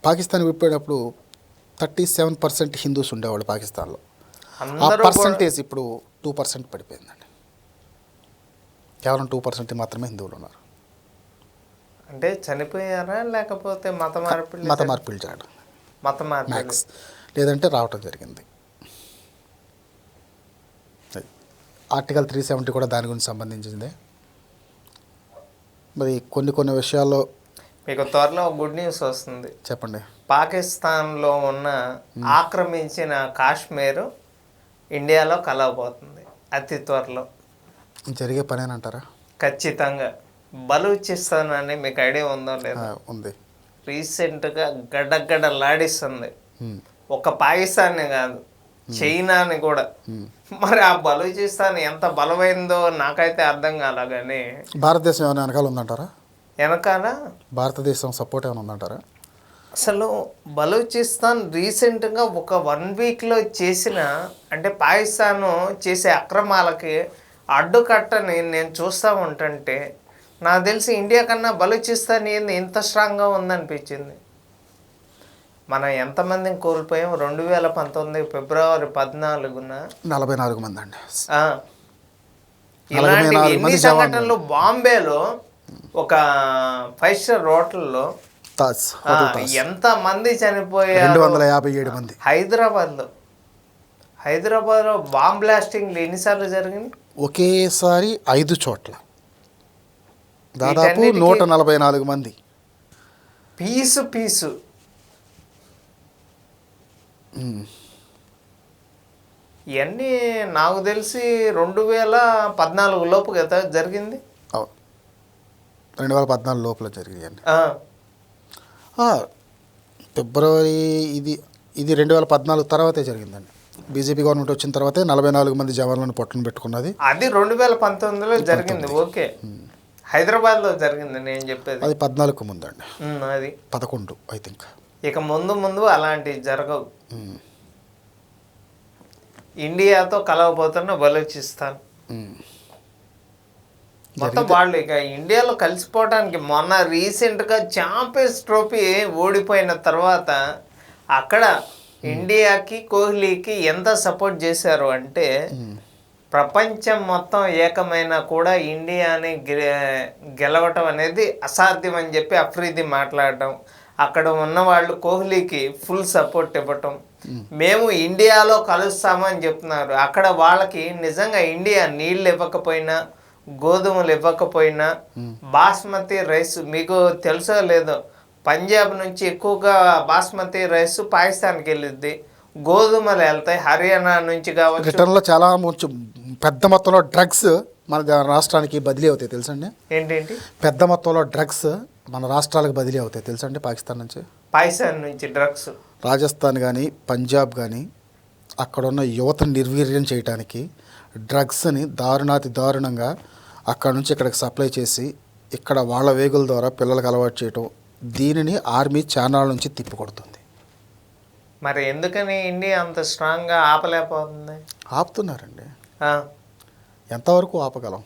Pakistan విడిపోయేటప్పుడు 37% Hindus ఉండేవాళ్ళు పాకిస్తాన్లో. ఆ అందరూ పర్సంటేజ్ ఇప్పుడు 2% పడిపోయిందండి. కేవలం 2% మాత్రమే హిందువులు ఉన్నారు. అంటే చనిపోయారా లేకపోతే మత మార్పిడి చేయడం, మత మార్పిడి మ్యాక్స్ లేదంటే రావటం జరిగింది. ఆర్టికల్ 370 కూడా దాని గురించి సంబంధించిందే. మరి కొన్ని విషయాల్లో మీకు త్వరలో గుడ్ న్యూస్ వస్తుంది. చెప్పండి. పాకిస్తాన్లో ఉన్న ఆక్రమించిన కాశ్మీర్ ఇండియాలో కలవబోతుంది అతి త్వరలో. జరిగే పనేనంటారా? ఖచ్చితంగా. బలూచిస్తాన్ అని మీకు ఐడియా ఉందో లేదా? ఉంది. రీసెంట్గా గడ్డగడ్డలాడిస్తుంది. ఒక పాకిస్తాన్ని కాదు, చైనాని కూడా. మరి ఆ బలూచిస్తాన్ ఎంత బలమైందో నాకైతే అర్థం కాలే. కానీ భారతదేశం ఏమైనా వెనకాల ఉందంటారా? వెనకాల భారతదేశం సపోర్ట్ ఏమైనా ఉందంటారా? అసలు బలూచిస్తాన్ రీసెంట్గా ఒక 1 వీక్లో చేసిన, అంటే పాకిస్తాను చేసే అక్రమాలకి అడ్డుకట్టని నేను చూస్తూ ఉంటుంటే నాకు తెలిసి ఇండియా కన్నా బలూచిస్తాన్ ఏంది ఇంత స్ట్రాంగ్గా ఉందనిపించింది. మనం ఎంతమందిని కోల్పోయాం? 2019 ఫిబ్రవరి 14న 44 మంది అండి. ఇలాంటి ఎన్ని సంఘటనలు బాంబేలో ఒక 5 స్టార్ హోటల్లో ఎంత మంది చనిపోయారు? 257 మంది. హైదరాబాద్లో బాంబ్ బ్లాస్టింగ్లు ఎన్నిసార్లు జరిగింది? ఒకేసారి 5 చోట్ల దాదాపు 144 మంది. పీసు ఇవన్నీ నాకు తెలిసి 2014 లోపు కదా జరిగింది. 2014 లోపల జరిగింది. ఫిబ్రవరి ఇది 2014 తర్వాతే జరిగిందండి. బీజేపీ గవర్నమెంట్ వచ్చిన తర్వాతే 44 మంది జవాన్లను పొట్టను పెట్టుకున్నది. అది 2019లో జరిగింది. ఓకే, హైదరాబాద్లో జరిగింది నేను చెప్పేది. అది 14కు ముందండి. అది 11 ఐ థింక్. ఇక ముందు అలాంటివి జరగవు. ఇండియాతో కలవబోతున్న బలూచిస్తాన్ మొత్తం వాళ్ళు ఇక ఇండియాలో కలిసిపోవడానికి మొన్న రీసెంట్గా ఛాంపియన్స్ ట్రోఫీ ఓడిపోయిన తర్వాత అక్కడ ఇండియాకి కోహ్లీకి ఎంత సపోర్ట్ చేశారు అంటే ప్రపంచం మొత్తం ఏకమైనా కూడా ఇండియాని గెలవటం అనేది అసాధ్యం అని చెప్పి అఫ్రీది మాట్లాడటం, అక్కడ ఉన్న వాళ్ళు కోహ్లీకి ఫుల్ సపోర్ట్ ఇవ్వటం, మేము ఇండియాలో కలుస్తామని చెప్తున్నారు. అక్కడ వాళ్ళకి నిజంగా ఇండియా నీళ్ళు ఇవ్వకపోయినా, గోధుమలు ఇవ్వకపోయినా, బాస్మతి రైస్ మీకు తెలుసో లేదో, పంజాబ్ నుంచి ఎక్కువగా బాస్మతి రైస్ పాకిస్తాన్కి వెళ్ళిద్ది, గోధుమలు వెళ్తాయి హర్యానా నుంచి కావచ్చు. రిటర్న్లో చాలా పెద్ద మొత్తంలో డ్రగ్స్ మన రాష్ట్రానికి బదిలీ అవుతాయి తెలుసండి. ఏంటేంటి? పెద్ద మొత్తంలో డ్రగ్స్ మన రాష్ట్రాలకు బదిలీ అవుతాయి తెలుసండి. పాకిస్తాన్ నుంచి డ్రగ్స్ రాజస్థాన్ కానీ పంజాబ్ కానీ అక్కడున్న యువతను నిర్వీర్యం చేయడానికి డ్రగ్స్ని దారుణంగా అక్కడ నుంచి ఇక్కడికి సప్లై చేసి ఇక్కడ వాళ్ళ వేగుల ద్వారా పిల్లలకు అలవాటు చేయటం, దీనిని ఆర్మీ ఛానల్ నుంచి తిప్పికొడుతుంది. మరి ఎందుకని ఇండియా అంత స్ట్రాంగ్గా ఆపలేకపోతుంది? ఆపుతున్నారండి. ఎంతవరకు ఆపగలం?